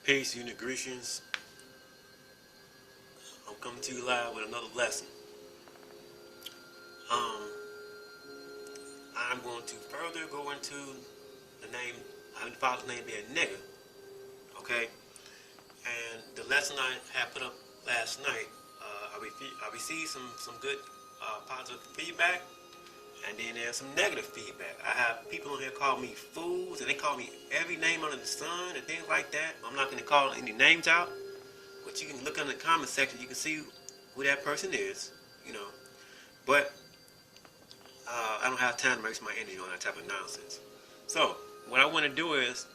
Peace, you Negresians. I'm coming to you live with another lesson. I'm going to further go into the name, the father's name being nigger. Okay? And the lesson I had put up last night, I received some good positive feedback, and then there's some negative feedback. I have people on here call me fools, and they call me every name under the sun and things like that. I'm not going to call any names out, but you can look in the comment section. You can see who that person is, you know. But I don't have time to waste my energy on that type of nonsense. So what I want to do is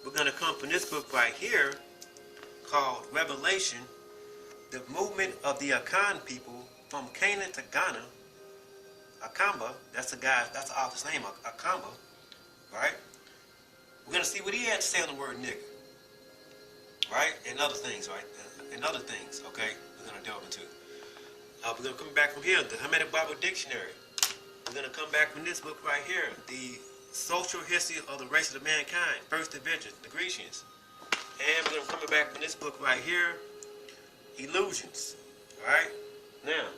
we're going to come from this book right here called Revelation, the movement of the Akan people from Canaan to Ghana. Akamba, that's the author's name, Akamba, right? We're going to see what he had to say on the word nigger, right? And other things, right? And other things, okay, we're going to delve into. We're going to come back from here, the Hermetic Bible Dictionary. We're going to come back from this book right here, the Social History of the Races of Mankind, First Division, the Grecians. And we're going to come back from this book right here, Illusions, right? Now,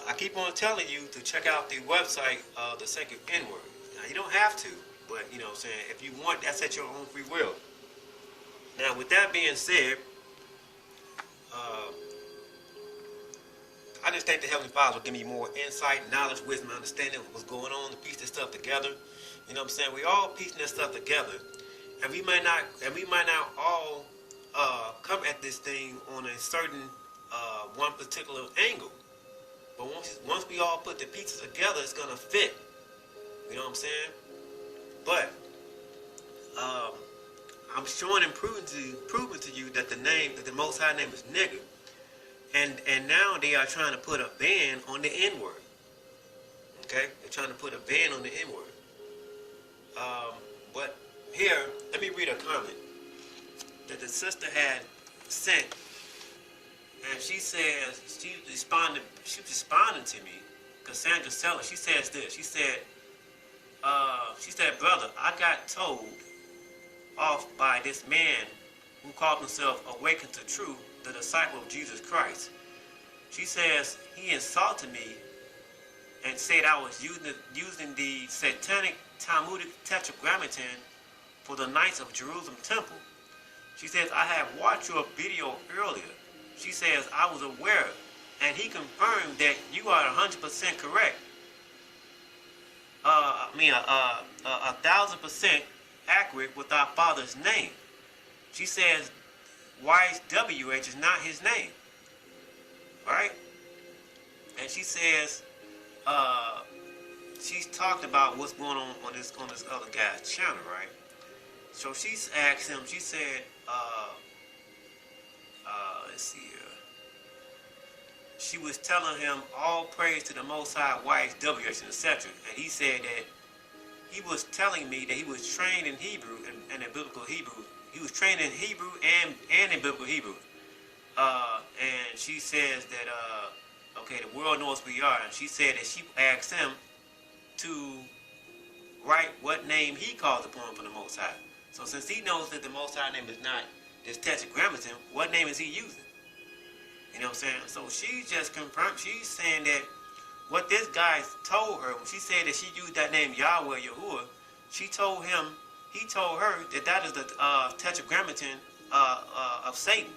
I keep on telling you to check out the website of the Sacred N-Word. Now, you don't have to, but, you know what I'm saying, if you want, that's at your own free will. Now, with that being said, I just think the Heavenly Father will give me more insight, knowledge, wisdom, understanding of what's going on to piece this stuff together. You know what I'm saying? We all piecing this stuff together, and we might not all come at this thing on a certain one particular angle. But once we all put the pieces together, it's gonna fit. You know what I'm saying? But I'm showing and proving to you that the Most High name is nigger. And now they are trying to put a ban on the N-word. Okay? They're trying to put a ban on the N-word. But here, let me read a comment that the sister had sent. And she says, she was responding to me, Cassandra Seller. She says this. She said, brother, I got told off by this man who called himself Awakened to Truth, the disciple of Jesus Christ. She says he insulted me and said I was using the satanic Talmudic tetragrammaton for the Knights of Jerusalem Temple. She says I had watched your video earlier. She says I was aware, and he confirmed that you are 100% correct. 1,000% accurate with our Father's name. She says YHWH is not his name, right? And she says she's talked about what's going on this other guy's channel, right? So she's asked him. She said, let's see here. She was telling him all praise to the Most High, YHWH, and etc. And he said that he was telling me that he was trained in Hebrew and in biblical Hebrew. He was trained in Hebrew and in biblical Hebrew. And she says that, okay, the world knows who we are. And she said that she asked him to write what name he calls upon from the Most High. So since he knows that the Most High name is not this tetragrammaton, what name is he using? You know what I'm saying? So she just confirmed, she's saying that what this guy told her, when she said that she used that name Yahweh, Yahuwah, he told her that is the tetragrammaton of Satan.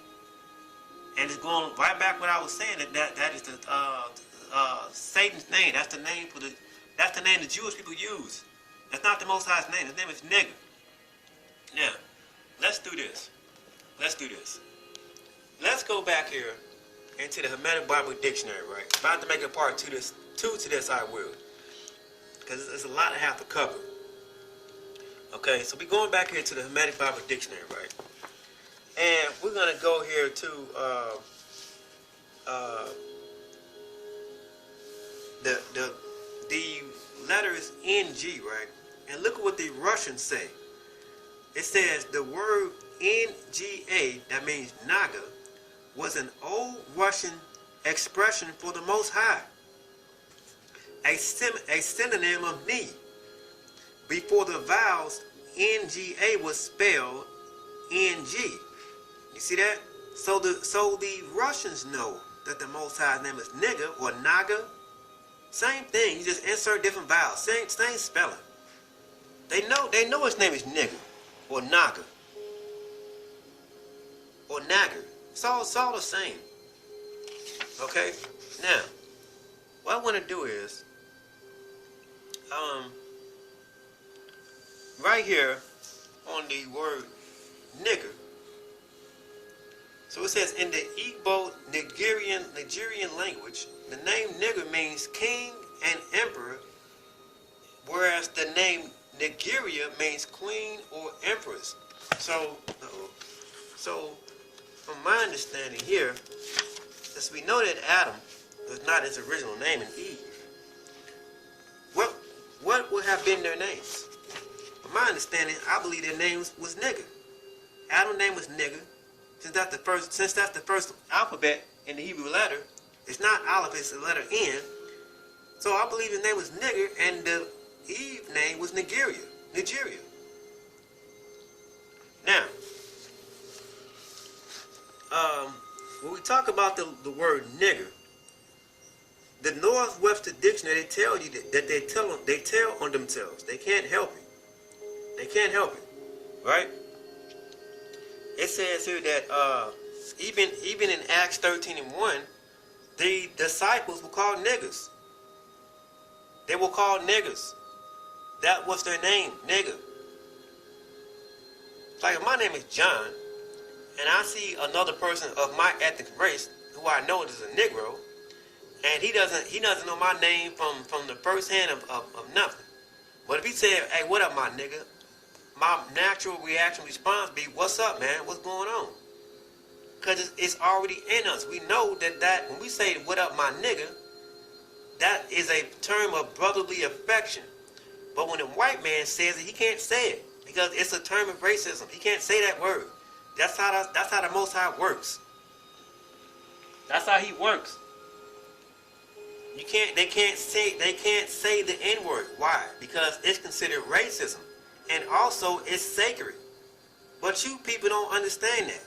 And it's going right back what I was saying, that is the Satan's name. That's the name the Jewish people use. That's not the Most High's name. His name is nigger. Now, let's do this. Let's go back here into the Hermetic Bible Dictionary, right? If I have to make a part two to this, I will. Because there's a lot I have to cover. Okay, so we're going back here to the Hermetic Bible Dictionary, right? And we're going to go here to the letters NG, right? And look at what the Russians say. It says the word NGA, that means Naga, was an old Russian expression for the Most High, a synonym of Ni. Before the vowels N-G-A was spelled N-G. You see that? So the Russians know that the Most High's name is Nigger or Naga. Same thing. You just insert different vowels. Same spelling. They know his name is Nigger or Naga or Nagger. It's all the same. Okay? Now, what I want to do is, right here on the word nigger. So it says in the Igbo Nigerian language, the name nigger means king and emperor, whereas the name Nigeria means queen or empress. So from my understanding here, as we know that Adam was not his original name in Eve, what would have been their names? From my understanding, I believe their names was nigger. Adam's name was nigger. Since that's the first alphabet in the Hebrew letter, it's not aleph, it's the letter N. So I believe his name was nigger, and the Eve name was Nigeria. Now, when we talk about the word nigger, the Northwestern Dictionary, they tell you that they tell on themselves. They can't help it. They can't help it, right? It says here that even in Acts 13:1, the disciples were called niggers. They were called niggers. That was their name, nigger. Like if my name is John, and I see another person of my ethnic race who I know is a Negro, and he doesn't know my name from the first hand of nothing. But if he said, "Hey, what up, my nigga?" my natural reaction response be, "What's up, man? What's going on?" Because it's already in us. We know that when we say, "What up, my nigga," that is a term of brotherly affection. But when a white man says it, he can't say it because it's a term of racism. He can't say that word. That's how the Most High works. That's how He works. They can't say the N-word. Why? Because it's considered racism, and also it's sacred. But you people don't understand that.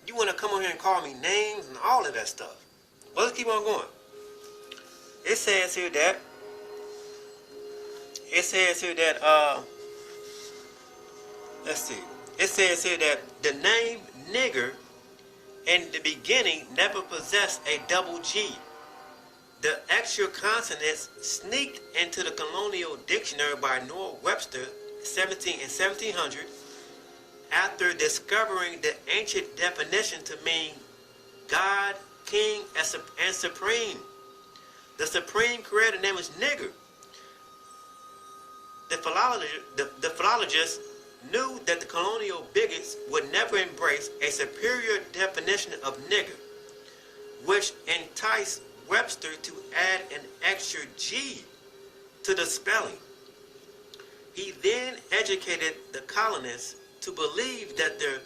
You want to come on here and call me names and all of that stuff. But let's keep on going. It says here that let's see. It says here that the name nigger in the beginning never possessed a double G. The extra consonants sneaked into the colonial dictionary by Noah Webster in 1700 after discovering the ancient definition to mean God, King, and Supreme. The Supreme Creator name is nigger. The philologists knew that the colonial bigots would never embrace a superior definition of nigger, which enticed Webster to add an extra G to the spelling. He then educated the colonists to believe that the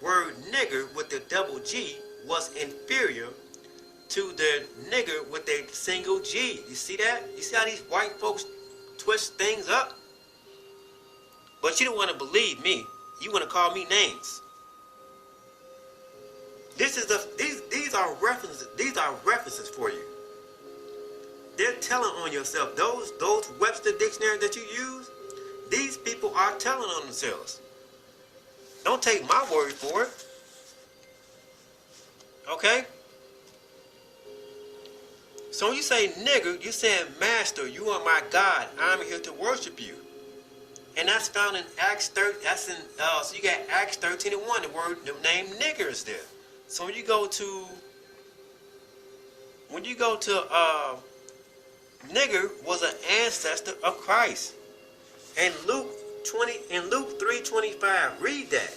word nigger with the double G was inferior to the nigger with a single G. You see that? You see how these white folks twist things up? But you don't want to believe me. You want to call me names. These are references. These are references for you. They're telling on yourself. Those Webster dictionaries that you use, these people are telling on themselves. Don't take my word for it. Okay? So when you say nigger, you're saying, "Master, you are my God. I'm here to worship you." And that's found in Acts 30. So you got Acts 13:1. The name nigger is there. So when you go to nigger was an ancestor of Christ. And Luke 3:25, read that.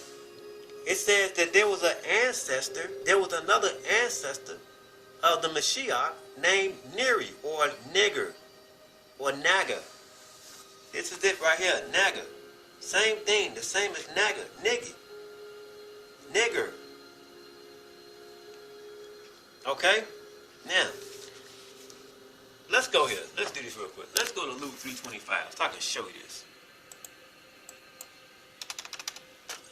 It says that there was another ancestor of the Mashiach named Neri or nigger or Naga. This is it right here, Naga. Same thing, the same as Naga, nigger. Okay? Now, let's go here. Let's do this real quick. Let's go to Luke 3:25 so I can show you this.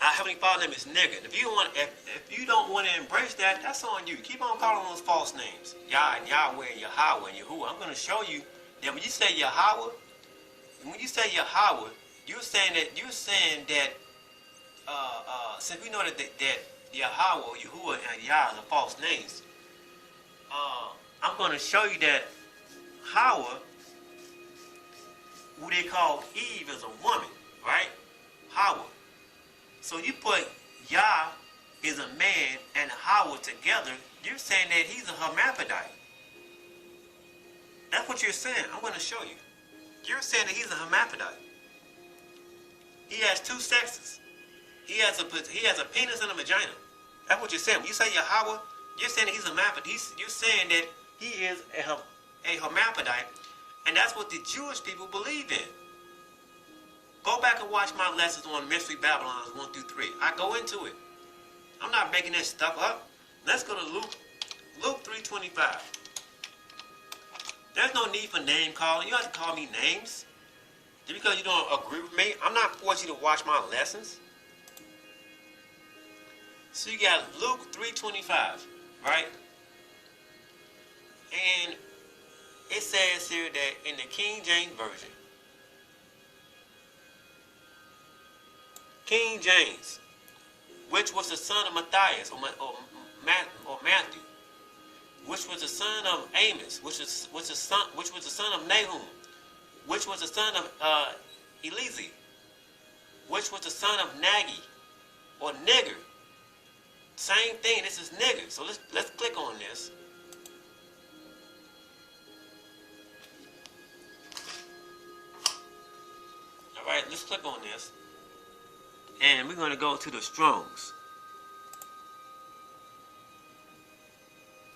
Our Heavenly Father name is nigger. If you don't want to embrace that, that's on you. Keep on calling those false names. Yah and Yahweh and Yahweh and Yahuwah. I'm going to show you that when you say Yahweh, you're saying that since we know that Yahweh, Yahuwah, and Yah are false names, I'm going to show you that Hawa, who they call Eve, is a woman, right? Hawa. So you put Yah is a man and Hawa together, you're saying that he's a hermaphrodite. That's what you're saying. I'm going to show you. You're saying that he's a hermaphrodite. He has two sexes. He has a penis and a vagina. That's what you're saying. When you say Yahweh, you're saying that he's a hermaphrodite. You're saying that he is a hermaphrodite, and that's what the Jewish people believe in. Go back and watch my lessons on Mystery Babylons 1 through 3. I go into it. I'm not making this stuff up. Let's go to Luke 3:25. There's no need for name calling. You don't have to call me names. Just because you don't agree with me, I'm not forcing you to watch my lessons. So you got Luke 3:25, right? And it says here that in the King James Version, King James, which was the son of Matthias or Matthew, which was the son of Amos, which was the son of Nahum, which was the son of Eliezer, which was the son of Nagi or Nigger. Same thing. This is nigger. So let's click on this. All right, let's click on this, and we're going to go to the Strongs.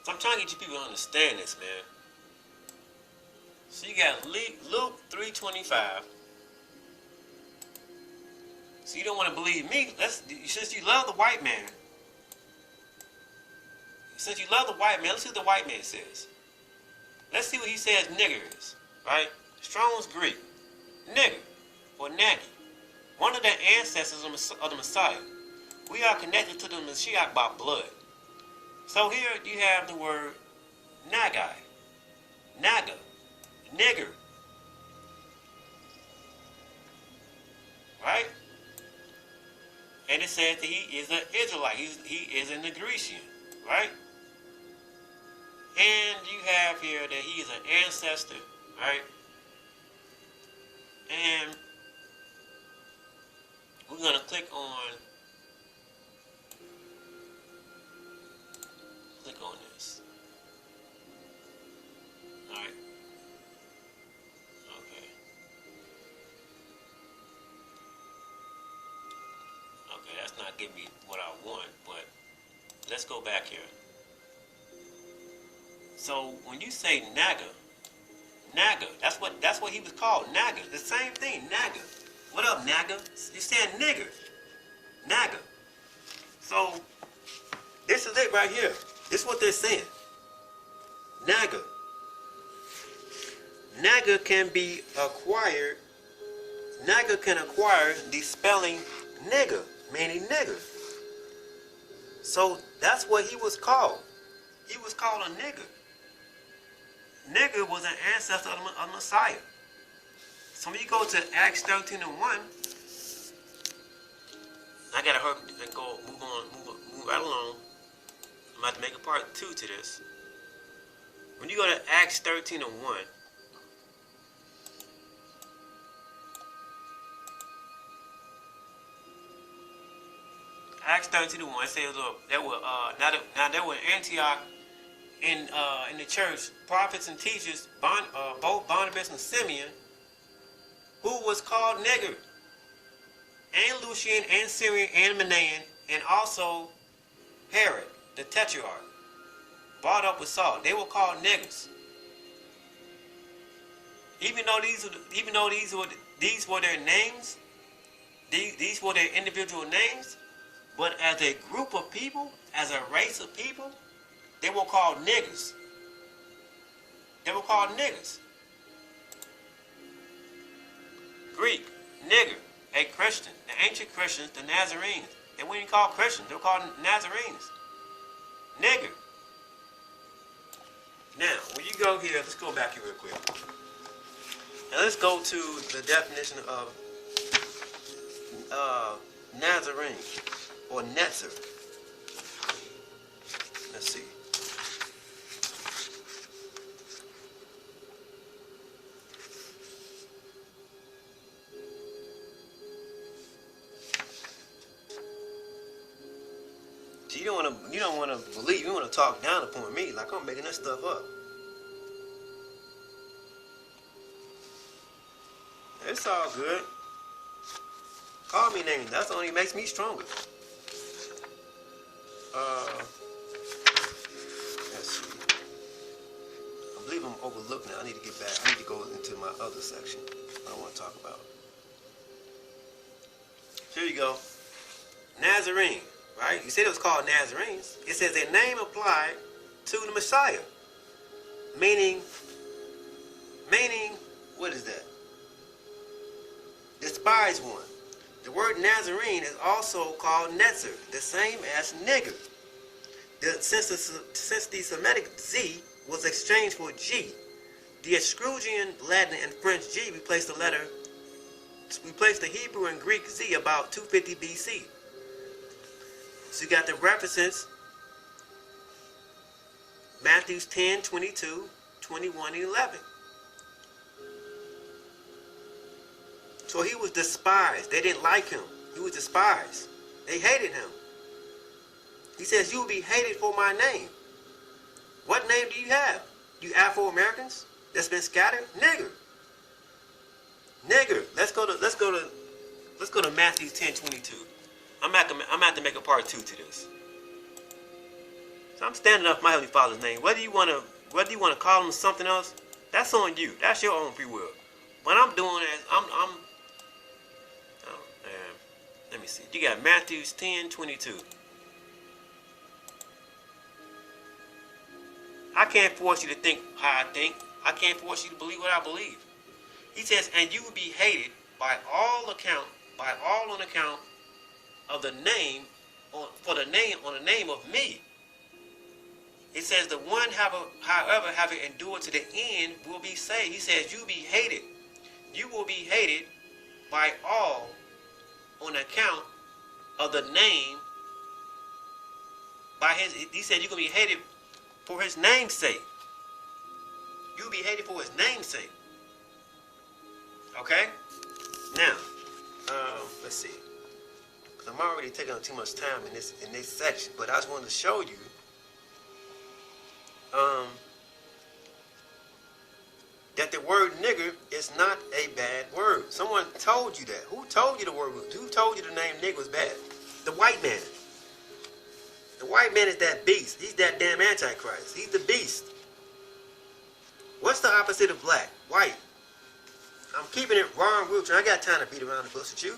So I'm trying to get you people to understand this, man. So you got Luke 3:25. So you don't want to believe me. Since you love the white man. Since you love the white man, let's see what the white man says. Let's see what he says nigger is, right? Strong's Greek. Nigger, or Nagi. One of the ancestors of the Messiah. We are connected to the Mashiach by blood. So here you have the word Nagai, Naga, nigger. Right? And it says that he is an Israelite. He is a Negresian. Right? And you have here that he is an ancestor. Right? And we're going to click on this. Alright. Okay. Okay, that's not giving me what I want, but let's go back here. So when you say Naga, that's what he was called, Naga. The same thing, Naga. What up, Naga? You're saying nigger. Naga. So this is it right here. This is what they're saying. Naga. Naga can be acquired. Naga can acquire the spelling nigger, meaning nigger. So that's what he was called. He was called a nigger. Nigger was an ancestor of the Messiah. So when you go to Acts 13:1, I gotta hurry and move right along. I'm about to make a part 2 to this. When you go to Acts 13:1, Acts 13:1 says there were in Antioch in the church prophets and teachers, both Barnabas and Simeon, who was called Negro, and Lucian and Syrian and Manaen, and also Herod, the Tetrarch, brought up with Saul. They were called niggers. Even though these were their names, these were their individual names, but as a group of people, as a race of people, they were called niggers. They were called niggers. Greek, nigger, a Christian. The ancient Christians the Nazarenes. They weren't even called Christians. They were called Nazarenes. Nigger. Now, when you go here, let's go back here real quick. Now let's go to the definition of Nazarene or Netzer. Let's see. You don't want to believe. You want to talk down upon me like I'm making this stuff up. It's all good. Call me names. That's the only makes me stronger. Let's see. I believe I'm overlooked now. I need to get back. I need to go into my other section I want to talk about. Here you go. Nazarene, right? You said it was called Nazarenes. It says a name applied to the Messiah. Meaning, what is that? Despised one. The word Nazarene is also called Netzer, the same as nigger. Since the Semitic Z was exchanged for G, the Etruscan, Latin, and French G replaced the Hebrew and Greek Z about 250 BC. So you got the references, Matthew 10, 22, 21, and 11. So he was despised. They didn't like him. He was despised. They hated him. He says, you will be hated for my name. What name do you have? You Afro-Americans that's been scattered? Nigger. Nigger. Let's go to Matthew 10, 22. I'm going to have to make a part 2 to this. So I'm standing up for my Heavenly Father's name. Whether you want to call him something else, that's on you. That's your own free will. What I'm doing is let me see. You got Matthew 10, 22. I can't force you to think how I think. I can't force you to believe what I believe. He says, and you will be hated by all on account of the name, on the name of me. It says the one however having endured to the end will be saved. He says you will be hated. You will be hated by all on account of the name. He said you're going to be hated for his name's sake. You'll be hated for his name's sake. Okay? Now, let's see. I'm already taking up too much time in this section, but I just wanted to show you that the word nigger is not a bad word. Someone told you that. Who told you who told you the name nigger was bad? The white man. The white man is that beast. He's that damn antichrist. He's the beast. What's the opposite of black? White. I'm keeping it raw and real. I got time to beat around the bush with you.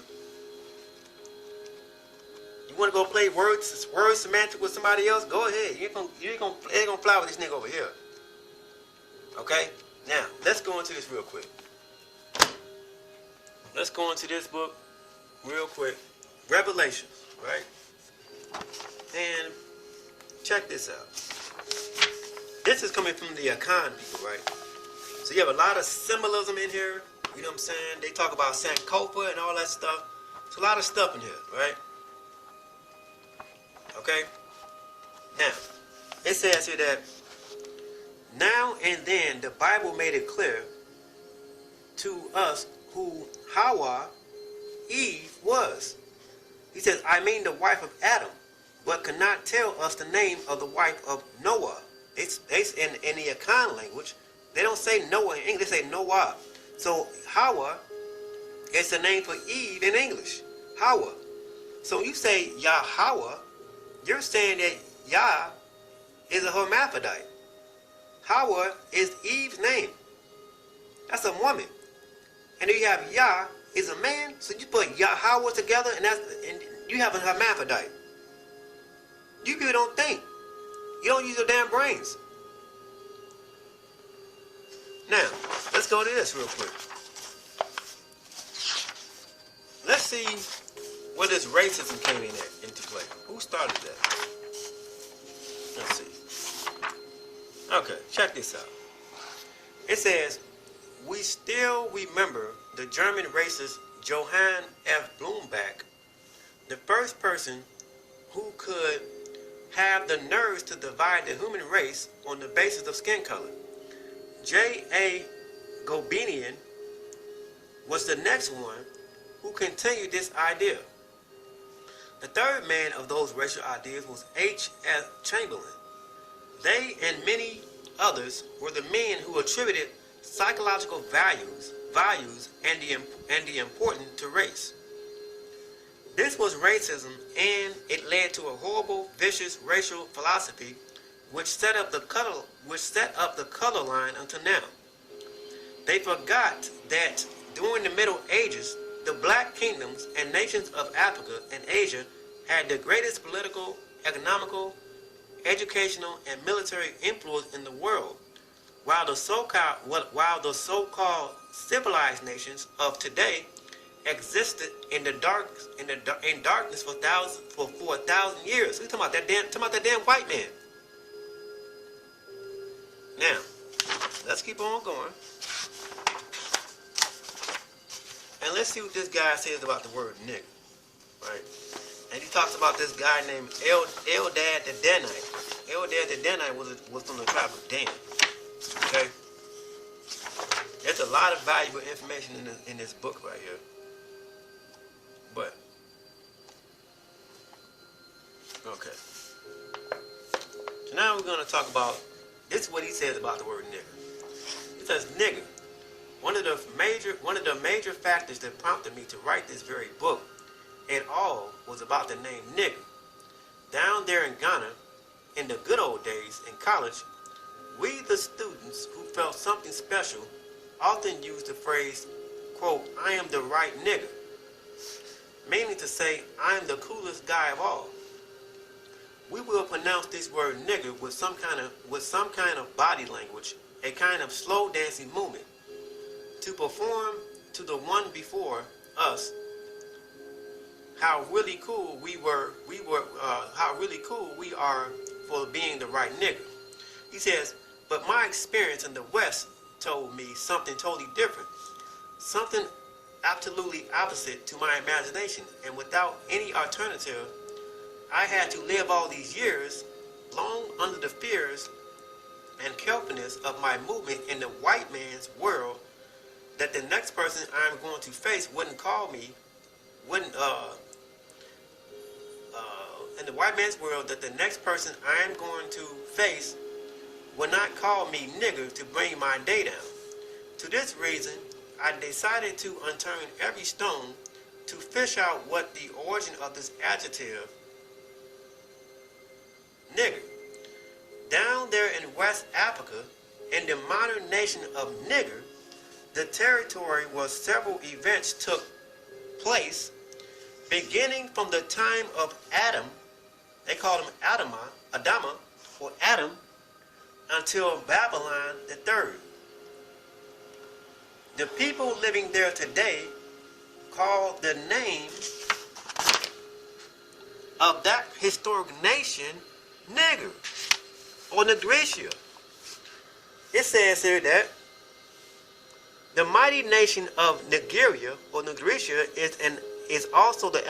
You want to go play word semantic with somebody else? Go ahead. You ain't gonna fly with this nigga over here. Okay? Now, let's go into this real quick. Let's go into this book real quick. Revelations, right? And check this out. This is coming from the Akan people, right? So you have a lot of symbolism in here. You know what I'm saying? They talk about Sankofa and all that stuff. There's a lot of stuff in here, right? Okay? Now, it says here that now and then the Bible made it clear to us who Hawa, Eve, was. He says, I mean the wife of Adam, but cannot tell us the name of the wife of Noah. It's in the Akan language. They don't say Noah in English, they say Noah. So Hawa is the name for Eve in English. Hawa. So you say Yahweh, you're saying that Yah is a hermaphrodite. Hawa is Eve's name. That's a woman. And then you have Yah is a man. So you put Yahweh together and you have a hermaphrodite. You people don't think. You don't use your damn brains. Now, let's go to this real quick. Let's see where does racism came into play? Who started that? Let's see. Okay, check this out. It says, we still remember the German racist Johann F. Bloomberg, the first person who could have the nerves to divide the human race on the basis of skin color. J.A. Gobenian was the next one who continued this idea. The third man of those racial ideas was H.F. Chamberlain. They and many others were the men who attributed psychological values and the importance to race. This was racism, and it led to a horrible, vicious racial philosophy which set up the color line until now. They forgot that during the Middle Ages, the black kingdoms and nations of Africa and Asia had the greatest political, economical, educational, and military influence in the world, while the so-called civilized nations of today existed in darkness for 1,000 years. We talking about that damn white man. Now, let's keep on going. And let's see what this guy says about the word nigger. Right? And he talks about this guy named Eldad the Danite. Eldad the Danite was from the tribe of Dan. Okay? There's a lot of valuable information in this book right here. But, okay. So now we're going to talk about, this is what he says about the word nigger. He says, nigger, one of the major factors that prompted me to write this very book at all was about the name nigger. Down there in Ghana, in the good old days in college, we the students who felt something special often used the phrase, quote, I am the right nigger, meaning to say, I am the coolest guy of all. We will pronounce this word nigger with some kind of body language, a kind of slow dancing movement, to perform to the one before us how really cool how really cool we are for being the right nigger. He says, but my experience in the West told me something totally different, something absolutely opposite to my imagination, and without any alternative, I had to live all these years long under the fears and carefulness of my movement in the white man's world, that the next person I'm going to face in the white man's world, that the next person I'm going to face will not call me nigger to bring my day down. To this reason, I decided to unturn every stone to fish out what the origin of this adjective, nigger. Down there in West Africa, in the modern nation of nigger, the territory where several events took place, beginning from the time of Adam, they called him Adama, or Adam, until Babylon the third. The people living there today call the name of that historic nation nigger, or Negricia. It says here that the mighty nation of Nigeria, or Negricia, is also the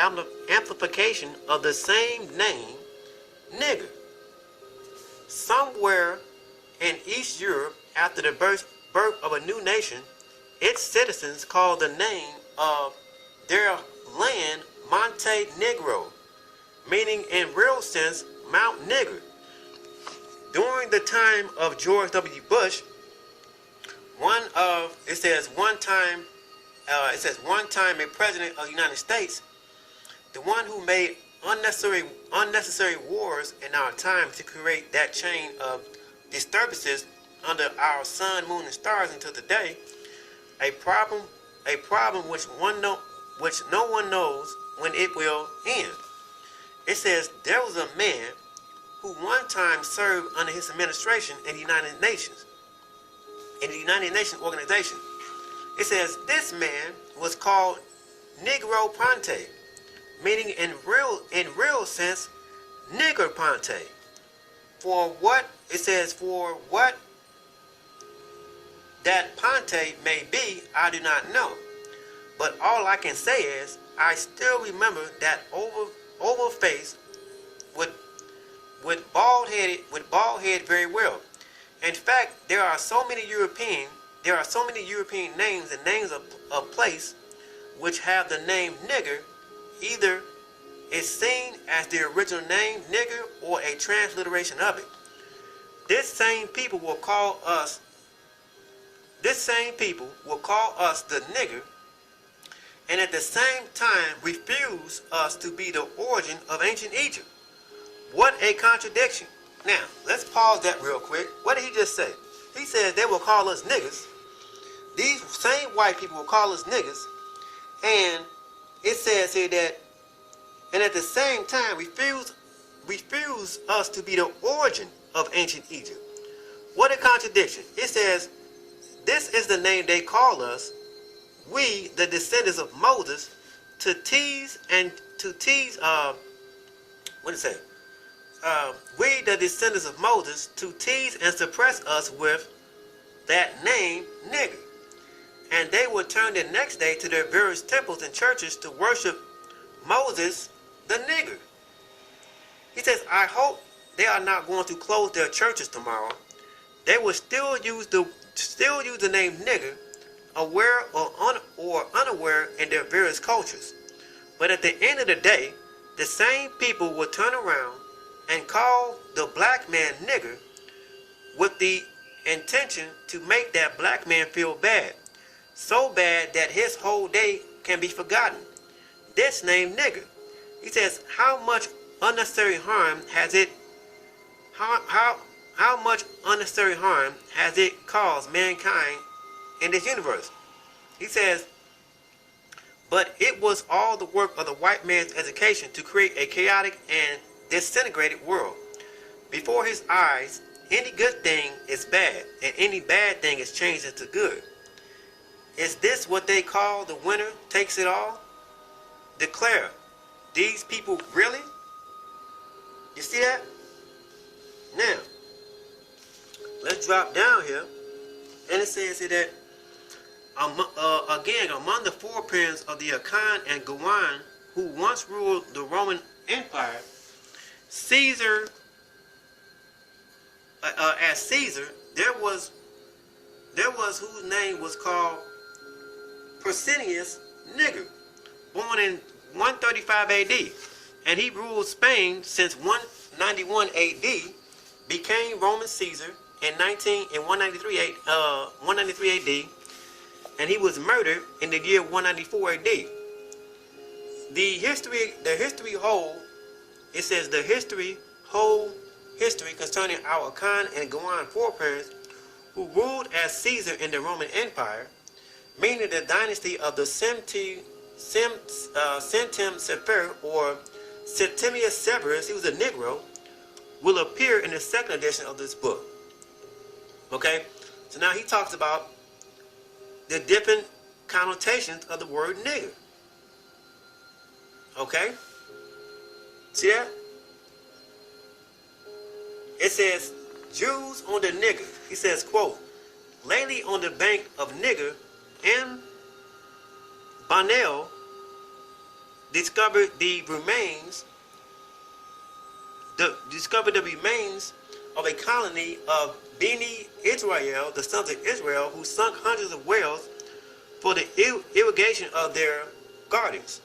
amplification of the same name, nigger. Somewhere in East Europe, after the birth of a new nation, its citizens called the name of their land Monte Negro, meaning in real sense Mount Nigger. During the time of George W. Bush, one time a president of the United States, the one who made unnecessary wars in our time to create that chain of disturbances under our sun, moon, and stars until today, a problem which no one knows when it will end. It says there was a man who one time served under his administration in the United Nations, organization. It says this man was called Negro Ponte, meaning in real sense, nigger ponte. For what it says, for what that ponte may be, I do not know. But all I can say is, I still remember that oval face with bald head very well. In fact, there are so many European names and names of place which have the name nigger. Either is seen as the original name nigger or a transliteration of it. This same people will call us the nigger, and at the same time refuse us to be the origin of ancient Egypt. What a contradiction. Now, let's pause that real quick. What did he just say? He says they will call us niggers. These same white people will call us niggers, and it says here that, and at the same time refuse us to be the origin of ancient Egypt. What a contradiction. It says, this is the name they call us, we, the descendants of Moses, to tease, what did it say? We, the descendants of Moses, to tease and suppress us with that name, nigger. And they would turn the next day to their various temples and churches to worship Moses, the nigger. He says, I hope they are not going to close their churches tomorrow. They will still use the name nigger, aware or unaware in their various cultures. But at the end of the day, the same people will turn around and call the black man nigger with the intention to make that black man feel bad. So bad that his whole day can be forgotten. This name nigger. He says, how much unnecessary harm has it caused mankind in this universe? He says, but it was all the work of the white man's education to create a chaotic and disintegrated world. Before his eyes, any good thing is bad, and any bad thing is changed into good. Is this what they call the winner takes it all? Declare, these people really? You see that? Now, let's drop down here, and it says here that again, among the foreparents of the Akan and Gawan, who once ruled the Roman Empire, Caesar, as Caesar, there was whose name was called Persinius Niger, born in 135 AD, and he ruled Spain since 191 AD, became Roman Caesar in 193 AD, and he was murdered in the year 194 AD. The history concerning our Akan and Gawan foreparents who ruled as Caesar in the Roman Empire, meaning the dynasty of the Septim Sefer or Septimius Severus, he was a Negro, will appear in the second edition of this book. Okay? So now he talks about the different connotations of the word nigger. Okay? See that? It says, Jews on the nigger. He says, quote, lately on the bank of nigger, M. Bonnell discovered the remains of a colony of Beni Israel, the sons of Israel, who sunk hundreds of wells for the irrigation of their gardens.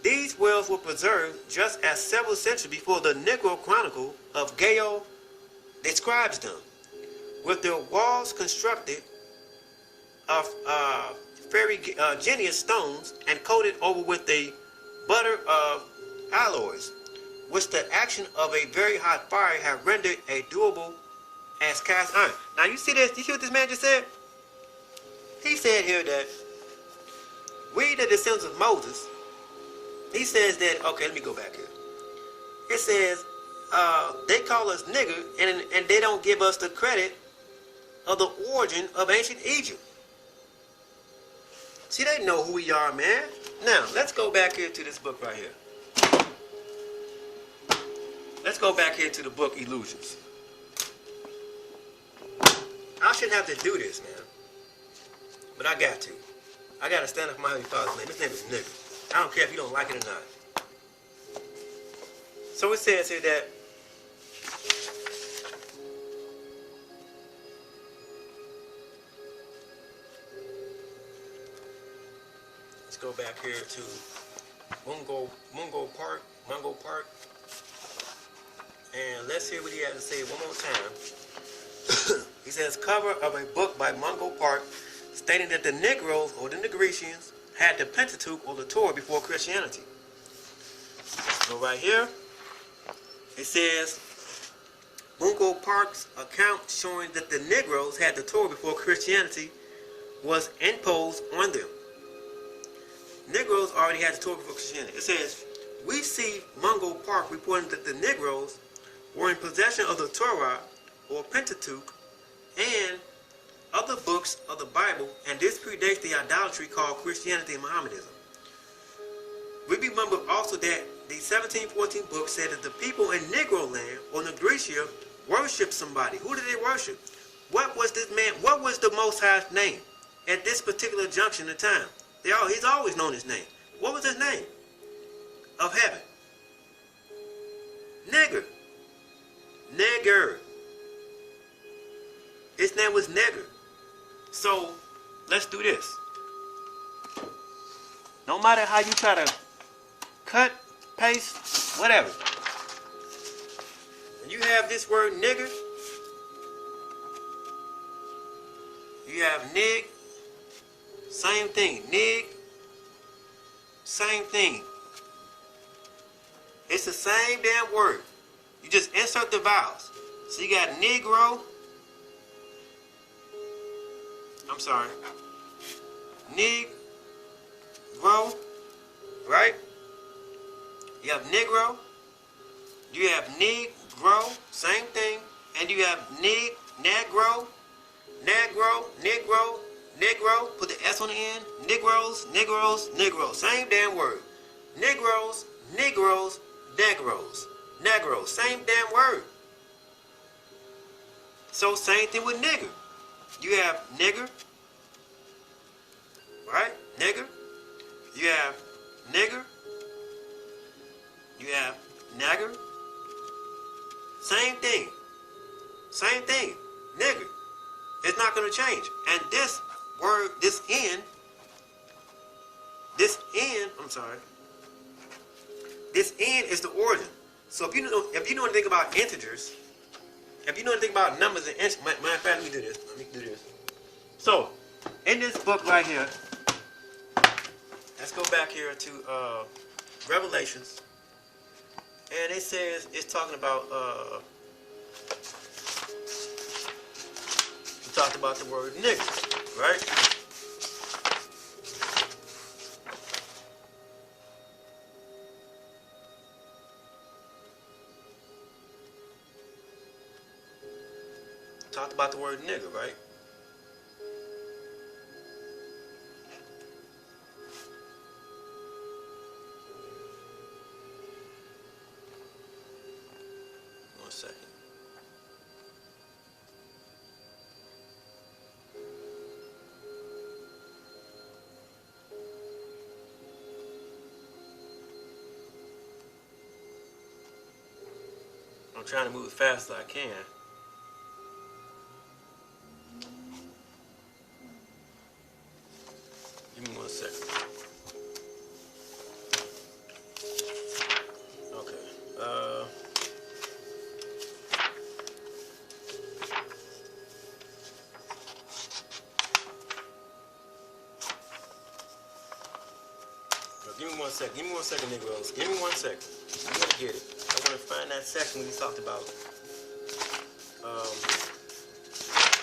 These wells were preserved just as several centuries before the Negro Chronicle of Gale describes them, with their walls constructed of ferruginous stones and coated over with a butter of alloys, which the action of a very hot fire had rendered a durable as cast iron. Now you see this? You see what this man just said? He said here that we, the descendants of Moses, he says that, okay, let me go back here. It says, they call us nigger, and they don't give us the credit of the origin of ancient Egypt. See, they know who we are, man. Now, let's go back here to this book right here. Let's go back here to the book Illusions. I shouldn't have to do this, man. But I got to. I got to stand up for my Heavenly Father's name. His name is Nigger. I don't care if you don't like it or not. So it says here that let's go back here to Mungo Park. And let's hear what he has to say one more time. He says, cover of a book by Mungo Park stating that the Negros or the Negretians had the Pentateuch or the Torah before Christianity. So right here, it says, Mungo Park's account showing that the Negros had the Torah before Christianity was imposed on them. Negroes already had the Torah before Christianity. It says, we see Mungo Park reporting that the Negroes were in possession of the Torah or Pentateuch and other books of the Bible, and this predates the idolatry called Christianity and Mohammedanism. We remember also that the 1714 book said that the people in Negro land or Negretia worshiped somebody. Who did they worship? What was this man? What was the Most High's name at this particular junction in time? He's always known his name. What was his name? Of heaven. Negger. Neger. His name was Negger. So, let's do this. No matter how you try to cut, paste, whatever. When you have this word nigger, you have nig, same thing. Nig, same thing. It's the same damn word. You just insert the vowels. So you got Negro. I'm sorry. Negro. Right? You have Negro. You have Negro. Same thing. And you have Negro. Negro. Put the S on the end. Negroes. Same damn word. Negroes. Same damn word. So same thing with nigger. You have nigger. Right? Nigger. You have nigger. You have nagger. Same thing. Nigger. It's not going to change. And this word, this N, is the origin. So if you know anything about integers, if you know anything about numbers and integers, matter of fact, let me do this. So, in this book right here, let's go back here to Revelations. And it says, it's talking about, we talked about the word nigger, right? Talked about the word nigger, right? One second. I'm trying to move as fast as I can. Give me 1 second. Okay. Give me 1 second. Give me 1 second, Negroes. Give me 1 second. I'm gonna get it. I want to find that section when we talked about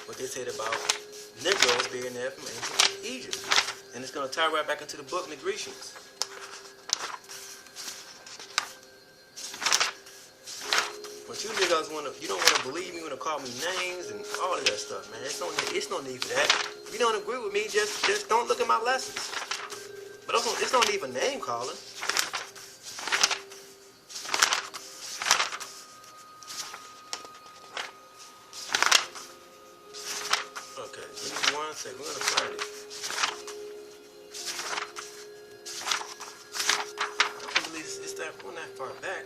what they said about Negroes being there from ancient Egypt. And it's going to tie right back into the book Negretians. But you niggas you don't want to believe me when you call me names and all of that stuff, man. It's no need for that. If you don't agree with me, just don't look at my lessons. But But it's don't even name calling. Okay, give me 1 second. We're gonna find it. I can't believe it's that one that far back.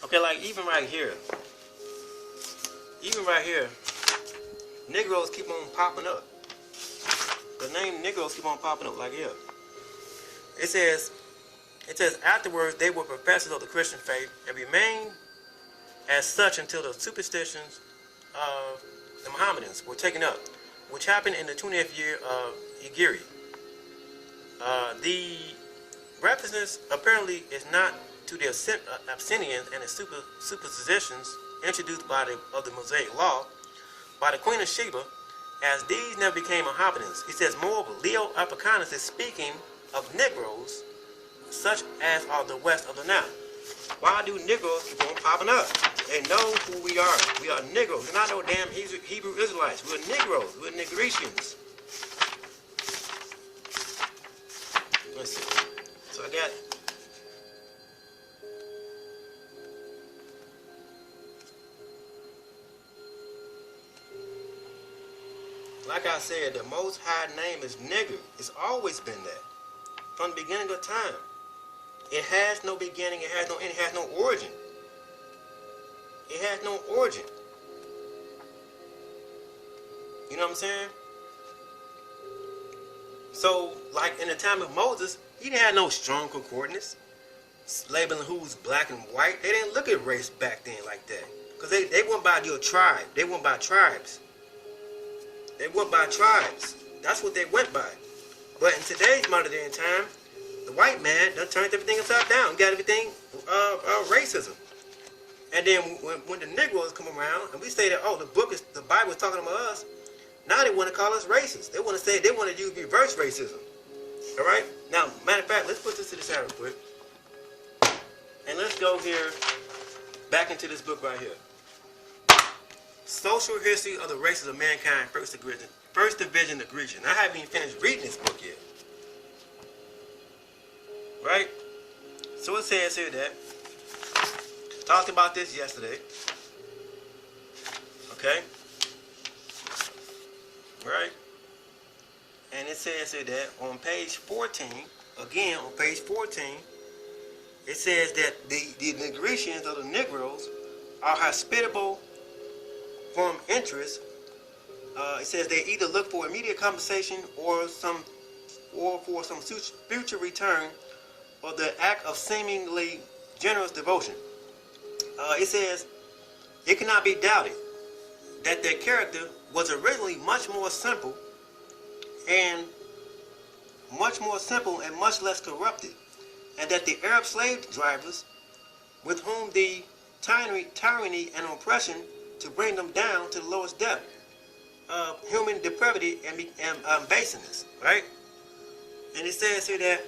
Okay, like even right here, Negroes keep on popping up. The name Negroes keep on popping up like here. It says afterwards they were professors of the Christian faith and remained as such until the superstitions of the Mohammedans were taken up, which happened in the 20th year of Hijri. The reference apparently is not to the Abyssinians and the superstitions introduced by the Mosaic Law by the Queen of Sheba, as these never became Mohammedans. He says, moreover, Leo Africanus is speaking of Negroes, such as are the west of the Nile. Why do Negroes keep on popping up? They know who we are. We are Negroes. We're not no damn Hebrew Israelites. We're Negroes. We're Negretians. Let's see. So I got... Like I said, the Most High name is Nigger. It's always been that. From the beginning of time. It has no beginning, it has no end, it has no origin. It has no origin. You know what I'm saying? So, like in the time of Moses, he didn't have no strong concordance labeling who's black and white. They didn't look at race back then like that. Because they went by your tribe. They went by tribes. They went by tribes. That's what they went by. But in today's modern day and time, the white man done turned everything upside down, got everything racism. And then when the Negroes come around and we say that, oh, the Bible is talking about us, now they want to call us racist. They want to say, they want to use reverse racism. All right? Now, matter of fact, let's put this to the side real quick. And let's go here, back into this book right here. Social History of the Races of Mankind, First Division of Grecian. I haven't even finished reading this book yet. Right? So it says here that, talked about this yesterday. Okay? Right? And it says here that on page 14, again on page 14, it says that the Negretians or the Negroes are hospitable from interest. It says they either look for immediate compensation or for some future return or the act of seemingly generous devotion. It says it cannot be doubted that their character was originally much more simple and much less corrupted, and that the Arab slave drivers, with whom the tyranny and oppression to bring them down to the lowest depth of human depravity and baseness, right? And it says here that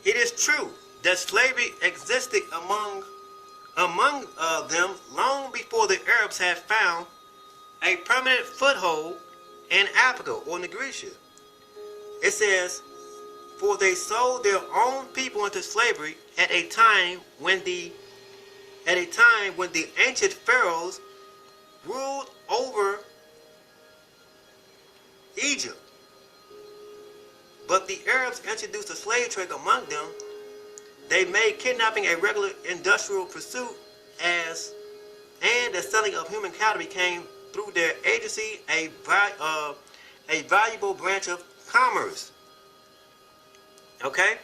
it is true that slavery existed among them long before the Arabs had found a permanent foothold in Africa or Negretia. It says, for they sold their own people into slavery at a time when the ancient pharaohs ruled over Egypt. But the Arabs introduced a slave trade among them. They made kidnapping a regular industrial pursuit, and the selling of human cattle became, through their agency, a valuable branch of commerce. Okay?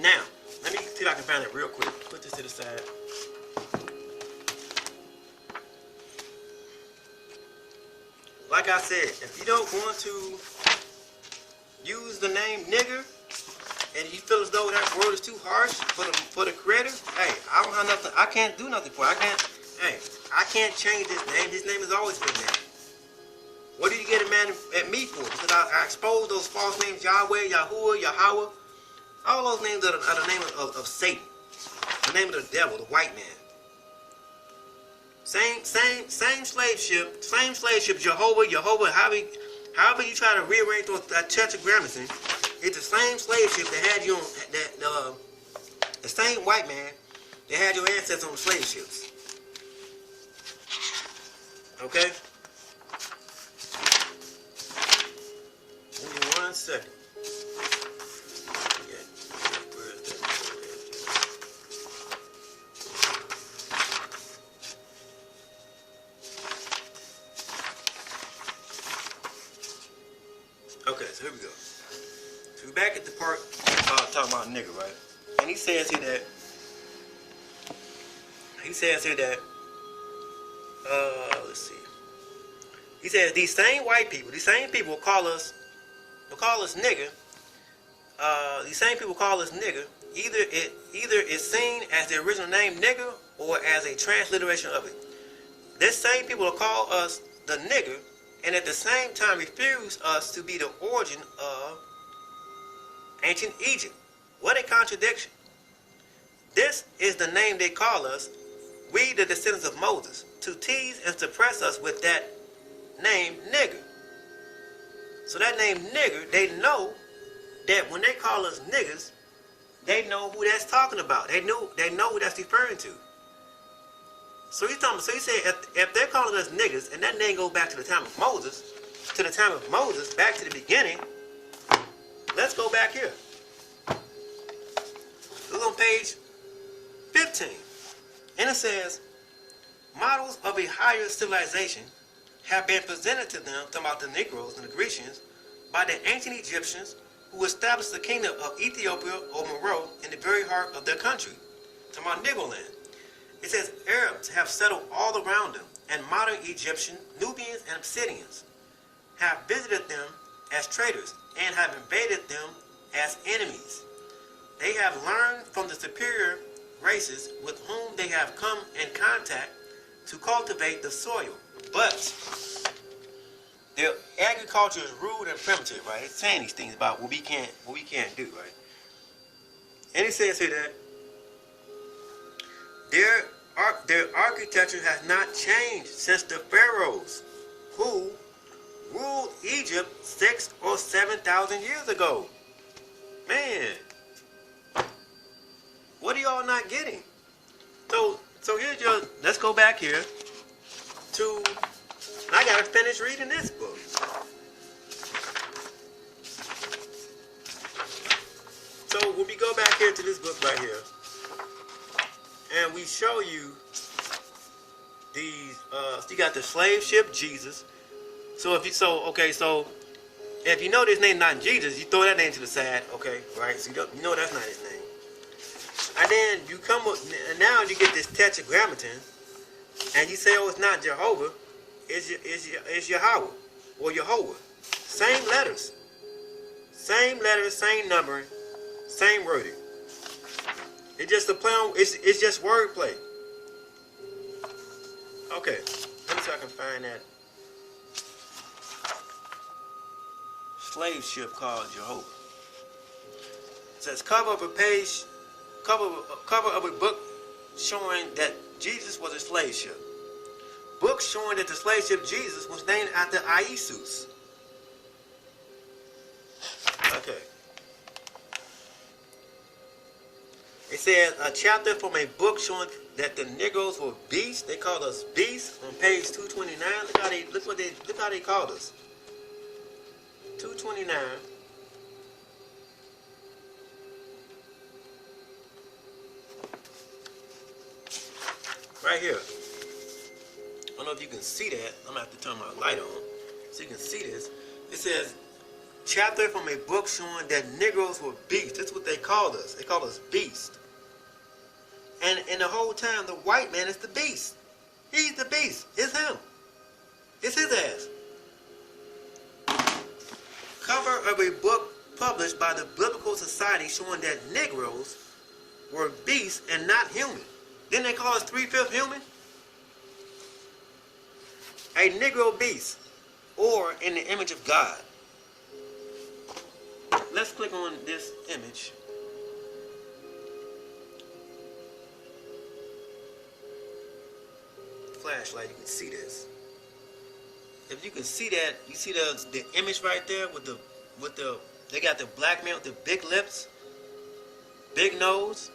Now, let me see if I can find it real quick. Put this to the side. Like I said, if you don't want to use the name nigger, and you feel as though that word is too harsh for the creator, hey, I don't have nothing. I can't do nothing for it. I can't change this name. This name has always been there. What did you get mad at me for? Because I exposed those false names, Yahweh, Yahuwah, Yahweh. All those names are the name of Satan, the name of the devil, the white man. Same slave ship, Jehovah, however you try to rearrange those tetragrammaton, it's the same slave ship that had you on, the same white man that had your ancestors on the slave ships. Okay? Give me 1 second. Okay, so here we go. So we're back at the part talking about nigger, right? And he says here that let's see. He says these same white people, these same people call us nigger. These same people call us nigger. Either it's seen as the original name nigger or as a transliteration of it. This same people will call us the nigger, and at the same time refuse us to be the origin of ancient Egypt. What a contradiction. This is the name they call us, we the descendants of Moses, to tease and suppress us with that name nigger. So that name nigger, they know that when they call us niggers, they know who that's talking about. They know who that's referring to. So he said if they're calling us niggas, and that name goes back to the time of Moses, back to the beginning, let's go back here. Look on page 15. And it says, models of a higher civilization have been presented to them, talking about the Negros and the Grecians, by the ancient Egyptians who established the kingdom of Ethiopia or Meroe in the very heart of their country, talking about Negro land. It says Arabs have settled all around them, and modern Egyptian, Nubians, and Obsidians have visited them as traders and have invaded them as enemies. They have learned from the superior races with whom they have come in contact to cultivate the soil, but their agriculture is rude and primitive, right? It's saying these things about what we can't do, right? And it says here that their architecture has not changed since the pharaohs who ruled Egypt 6,000 or 7,000 years ago. Man, what are y'all not getting? So here's your, let's go back here to, I gotta finish reading this book. So when we go back here to this book right here, and we show you these, you got the slave ship Jesus. So if you know this name not Jesus, you throw that name to the side, okay, right? So you know that's not his name. And then you come up, and now you get this tetragrammaton, and you say, oh, it's not Jehovah, it's Yahweh or Yehovah. Same letters, same numbering, same wording. It's just a play on. It's just wordplay. Okay, let me see if I can find that slave ship called Jehovah. It says cover of a page, cover of a book showing that Jesus was a slave ship. Book showing that the slave ship Jesus was named after Isis. Okay. It says a chapter from a book showing that the Negros were beasts. They called us beasts on page 229. Look how they called us. 229. Right here. I don't know if you can see that. I'm gonna have to turn my light on so you can see this. It says chapter from a book showing that Negros were beasts. That's what they called us. They called us beasts. And the whole time, the white man is the beast. He's the beast. It's him. It's his ass. Cover of a book published by the Biblical Society showing that Negros were beasts and not human. Didn't they call us 3/5 human? A Negro beast, or in the image of God. Let's click on this image. flashlight, you can see this. If you can see that, you see the image right there with the they got the black man with the big lips, big nose,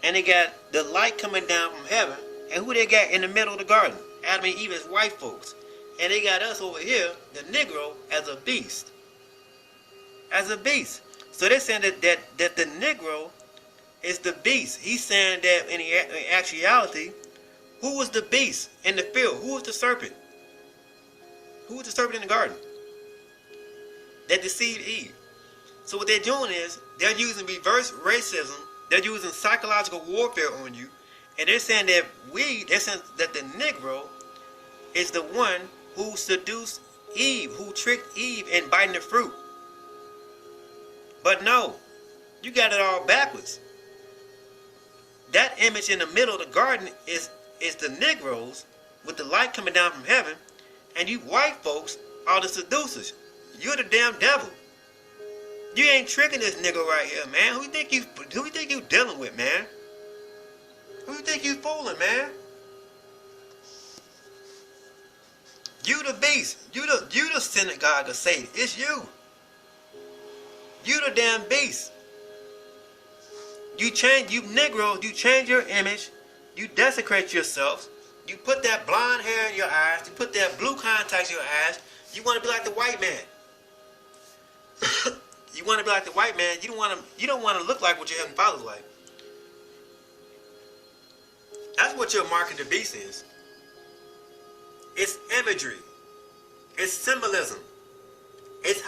and they got the light coming down from heaven. And who they got in the middle of the garden? Adam and Eve as white folks. And they got us over here, the Negro, as a beast. As a beast. So they're saying that the Negro is the beast. He's saying that in actuality, who was the beast in the field? Who was the serpent? Who was the serpent in the garden? That deceived Eve. So what they're doing is, they're using reverse racism. They're using psychological warfare on you. And they're saying that the Negro is the one who seduced Eve, who tricked Eve in biting the fruit. But no, you got it all backwards. That image in the middle of the garden is the Negroes with the light coming down from heaven, and you white folks are the seducers. You're the damn devil. You ain't tricking this nigga right here, man. Who you think you dealing with, man? Who you think you fooling, man? You the beast. You the synagogue of Satan. It's you. You the damn beast. You Negroes, you change your image. You desecrate yourselves. You put that blonde hair in your eyes. You put that blue contacts in your eyes. You want to be like the white man. You want to be like the white man. You don't want to look like what your heavenly father's like. That's what your mark of the beast is. It's imagery. It's symbolism. It's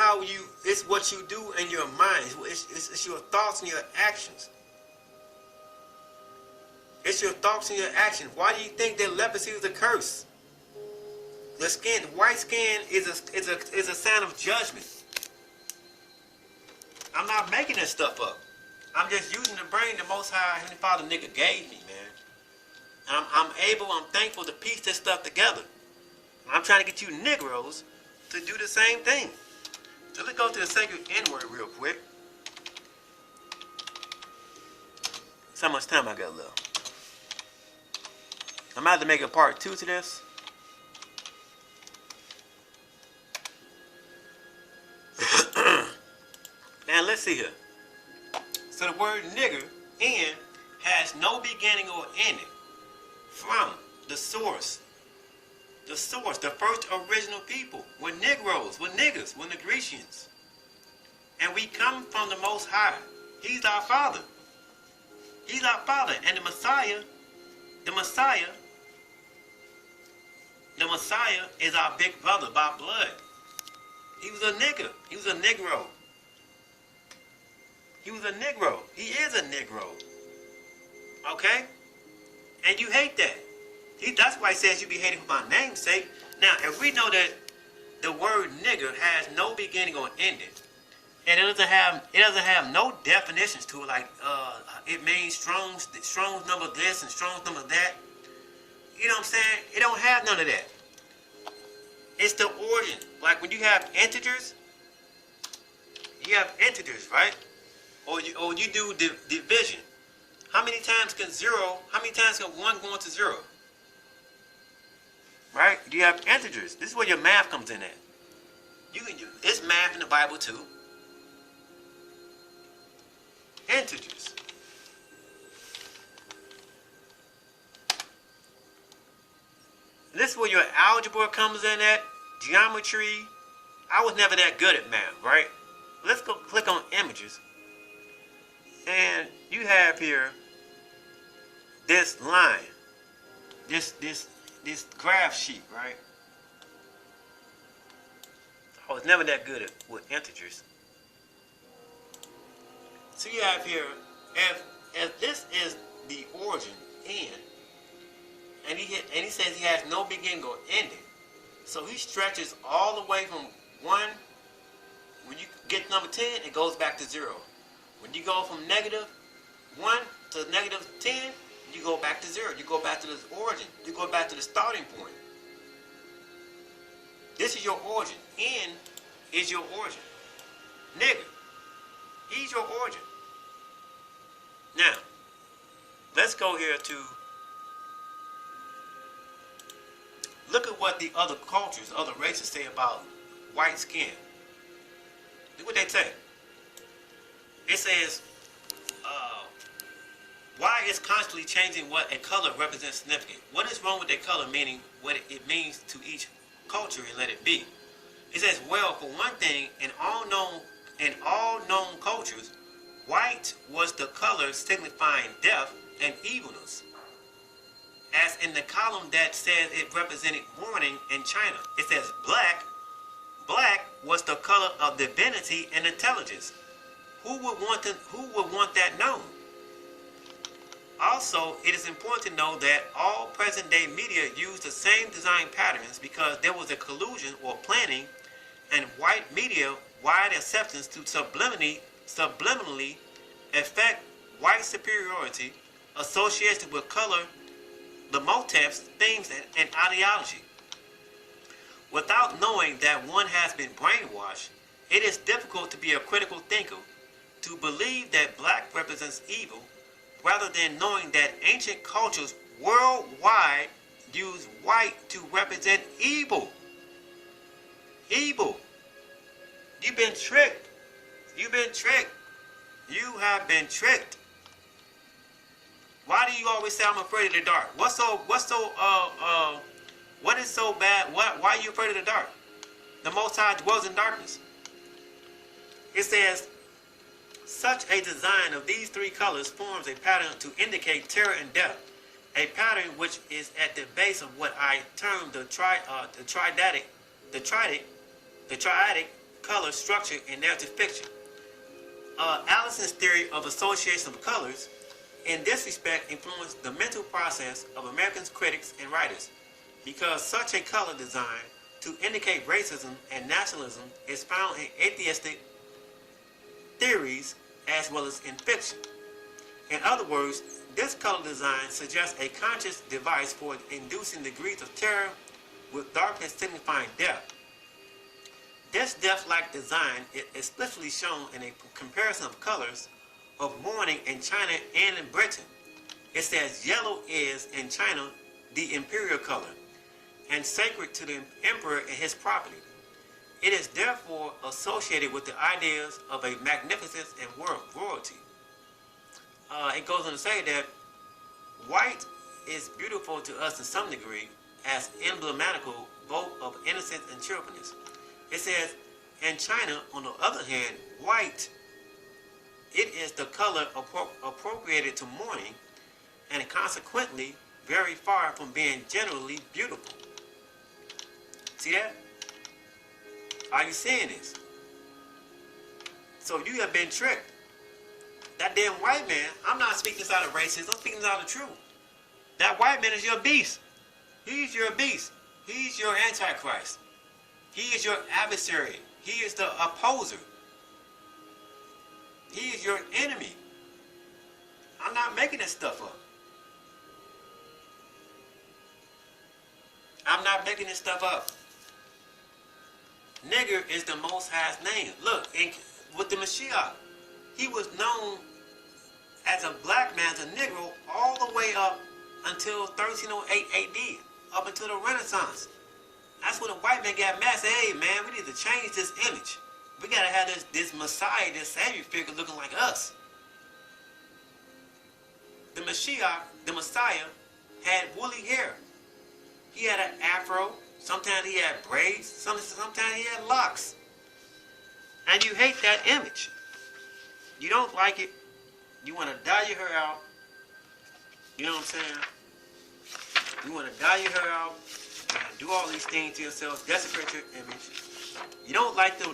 what you do in your mind. It's your thoughts and your actions. It's your thoughts and your actions. Why do you think that leprosy is a curse? The white skin is a sign of judgment. I'm not making this stuff up. I'm just using the brain the Most High Heavenly Father nigga gave me, man. And I'm thankful to piece this stuff together. I'm trying to get you Negroes to do the same thing. So let's go to the sacred N-word real quick. That's how much time I got left. I'm about to make a part 2 to this. Now let's see here. So the word nigger, N, has no beginning or ending. From the source. The source, the first original people were Negroes, were niggers, were Negretians. And we come from the Most High. He's our Father. He's our Father. And the Messiah is our big brother by blood. He was a nigger. He was a Negro. He was a Negro. He is a Negro. Okay? And you hate that. That's why he says you be hating for my name's sake. Now, if we know that the word nigger has no beginning or ending, and it doesn't have no definitions to it, like it means Strong's number this and Strong's number that. You know what I'm saying? It don't have none of that. It's the origin. Like when you have integers, right? Or you do division. How many times can 1 go into 0? Right? You have integers. This is where your math comes in at. It's math in the Bible too. Integers. This is where your algebra comes in at. Geometry. I was never that good at math, right? Let's go click on images. And you have here this line. This graph sheet, right? I was never that good with integers. So you have here, if this is the origin, N, and he says he has no beginning or ending, so he stretches all the way from 1. When you get number 10, it goes back to 0. When you go from -1 to -10, you go back to 0. You go back to the origin. You go back to the starting point. This is your origin. N is your origin. Nigger. He's your origin. Now, let's go here to look at what the other cultures, other races say about white skin. Look what they say. It says, why is constantly changing what a color represents significant? What is wrong with a color, meaning what it means to each culture, and let it be? It says, well, for one thing, in all known cultures, white was the color signifying death and evilness. As in the column that says it represented mourning in China, it says black was the color of divinity and intelligence. Who would want that known? Also, it is important to know that all present-day media use the same design patterns because there was a collusion or planning, and white media wide acceptance to subliminally affect white superiority associated with color, the motifs, themes, and ideology. Without knowing that one has been brainwashed, it is difficult to be a critical thinker, to believe that black represents evil, rather than knowing that ancient cultures worldwide use white to represent evil. Evil. You've been tricked. You've been tricked. You have been tricked. Why do you always say I'm afraid of the dark? What is so bad? Why are you afraid of the dark? The Most High dwells in darkness. It says, such a design of these three colors forms a pattern to indicate terror and death, a pattern which is at the base of what I term the triadic color structure in narrative fiction. Allison's theory of association of colors, in this respect, influenced the mental process of American critics and writers, because such a color design to indicate racism and nationalism is found in atheistic theories as well as in fiction. In other words, this color design suggests a conscious device for inducing degrees of terror, with darkness signifying death. This death-like design is explicitly shown in a comparison of colors of mourning in China and in Britain. It says yellow is, in China, the imperial color, and sacred to the emperor and his property. It is therefore associated with the ideas of a magnificence and royalty. It goes on to say that white is beautiful to us to some degree, as emblematical both of innocence and cheerfulness. It says, in China, on the other hand, white, it is the color appropriated to mourning, and consequently very far from being generally beautiful. See that? Are you seeing this? So you have been tricked. That damn white man, I'm not speaking this out of racism, I'm speaking this out of truth. That white man is your beast. He's your beast. He's your antichrist. He is your adversary. He is the opposer. He is your enemy. I'm not making this stuff up. I'm not making this stuff up. Nigger is the Most High's name. Look, with the Mashiach, he was known as a black man, as a Negro, all the way up until 1308 AD, up until the Renaissance. That's when the white man got mad and said, hey man, we need to change this image. We gotta have this Messiah, this Savior figure looking like us. The Mashiach, the Messiah, had woolly hair. He had an afro. Sometimes he had braids. Sometimes he had locks. And you hate that image. You don't like it. You want to dye your hair out. You know what I'm saying? You want to dye your hair out and do all these things to yourself, desecrate your image. You don't like the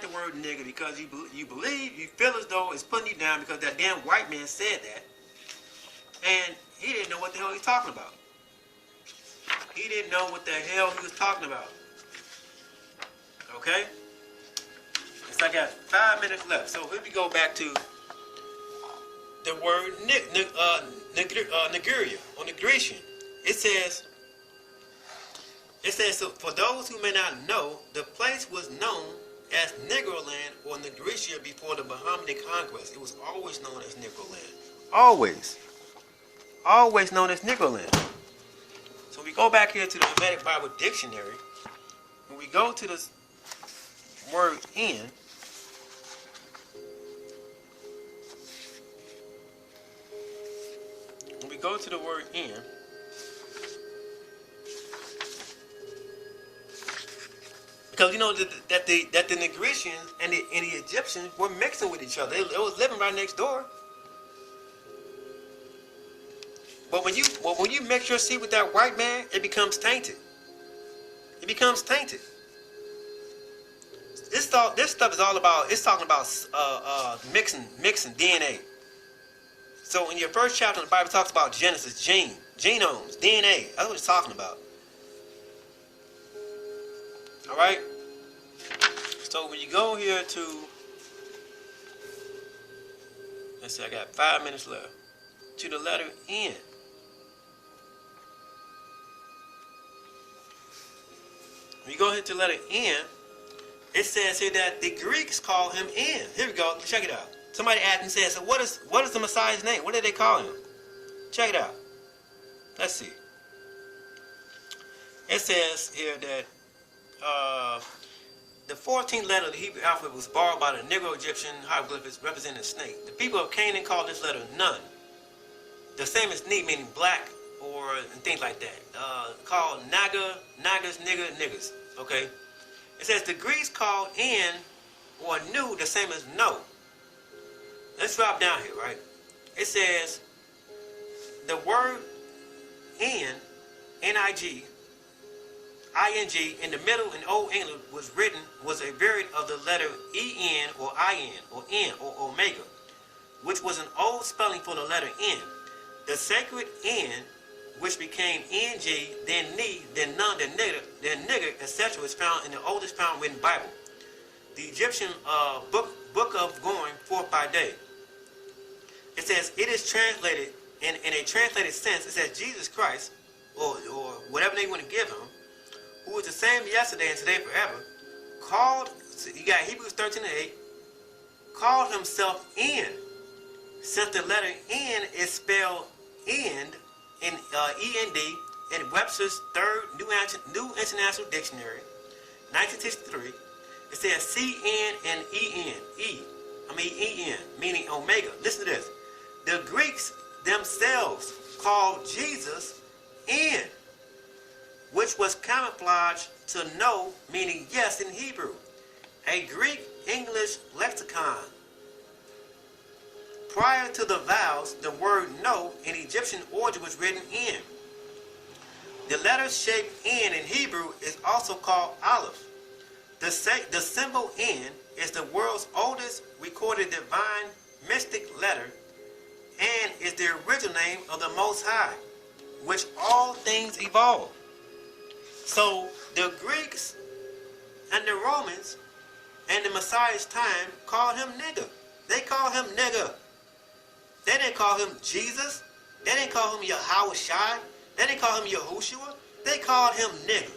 word nigger because you believe, you feel as though it's putting you down because that damn white man said that. And he didn't know what the hell he's talking about. He didn't know what the hell he was talking about. Okay? So I got 5 minutes left. So let me go back to the word Nigeria, or Negration. It says, so for those who may not know, the place was known as Negroland or Negritia before the Mohammedan conquest. It was always known as Negroland. Always. Always known as Negroland. So we go back here to the Hermetic Bible Dictionary. When we go to this word in, go to the word in, because you know that the Negrians and the Egyptians were mixing with each other. They was living right next door. But when you mix your seed with that white man, it becomes tainted. It becomes tainted. This stuff is all about. It's talking about mixing DNA. So in your first chapter in the Bible, it talks about Genesis, genomes, DNA. That's what it's talking about. All right. So when you go here to, let's see, I got 5 minutes left. To the letter N. When you go here to the letter N, it says here that the Greeks call him N. Here we go. Check it out. Somebody asked and said, so what is the Messiah's name? What did they call him? Check it out. Let's see. It says here that the 14th letter of the Hebrew alphabet was borrowed by the Negro Egyptian hieroglyphics representing a snake. The people of Canaan called this letter Nun. The same as Ni, meaning black, or things like that. Called Naga, Nagas, Nigger, Niggers. Okay? It says the Greeks called in or knew the same as no. Let's drop down here, right? It says the word in, N-I-G, I-N-G, in the middle in Old English was a variant of the letter E-N or I-N or N or Omega, which was an old spelling for the letter N. The sacred N, which became N-G, then Ni, then Nun, then Nigger, etc., is found in the oldest found written Bible. The Egyptian book of going forth by day. It says it is translated in a translated sense. It says Jesus Christ, or whatever they want to give him, who is the same yesterday and today forever, called. You got Hebrews 13:8. Called himself in, since the letter N is spelled end in E-N-D in Webster's Third New International Dictionary, 1963. It says C-N and E-N, E-N, meaning Omega. Listen to this. The Greeks themselves called Jesus in, which was camouflaged to no, meaning yes in Hebrew. A Greek-English lexicon. Prior to the vowels, the word no in Egyptian origin was written in. The letter shaped in Hebrew is also called Aleph. The symbol N is the world's oldest recorded divine mystic letter and is the original name of the Most High, which all things evolve. So the Greeks and the Romans and the Messiah's time called him nigger. They called him nigger. They didn't call him Jesus. They didn't call him Yahushua. They didn't call him Yahushua. They called him nigger.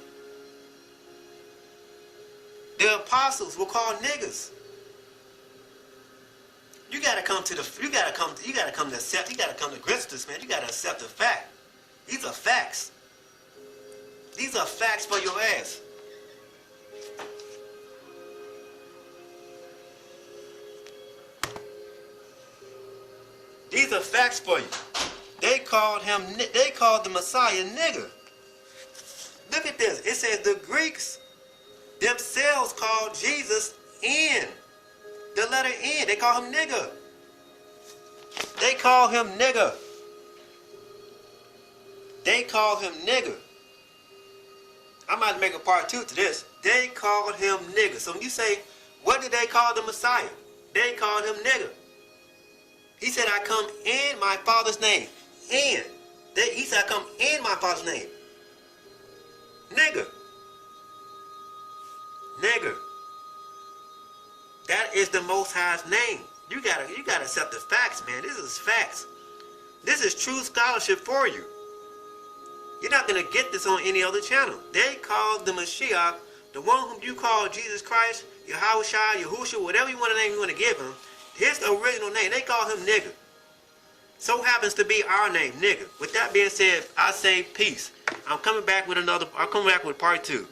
The apostles were called niggers. You gotta come to grips with this, man. You gotta accept the fact. These are facts. These are facts for your ass. These are facts for you. They called the Messiah nigger. Look at this. It says the Greeks themselves called Jesus in. The letter N. They call him nigger. They call him nigger. They call him nigger. I'm about to make a part 2 to this. They called him nigger. So when you say, what did they call the Messiah? They called him nigger. He said, I come in my Father's name. In. He said, I come in my Father's name. Nigger. Nigger. That is the Most High's name. You gotta accept the facts, man. This is facts. This is true scholarship for you. You're not gonna get this on any other channel. They called the Mashiach, the one whom you call Jesus Christ, Yahushua, Yahushua, whatever you want to name you want to give him. His original name. They call him nigger. so happens to be our name, nigger. With that being said, I say peace. I'm coming back with part 2.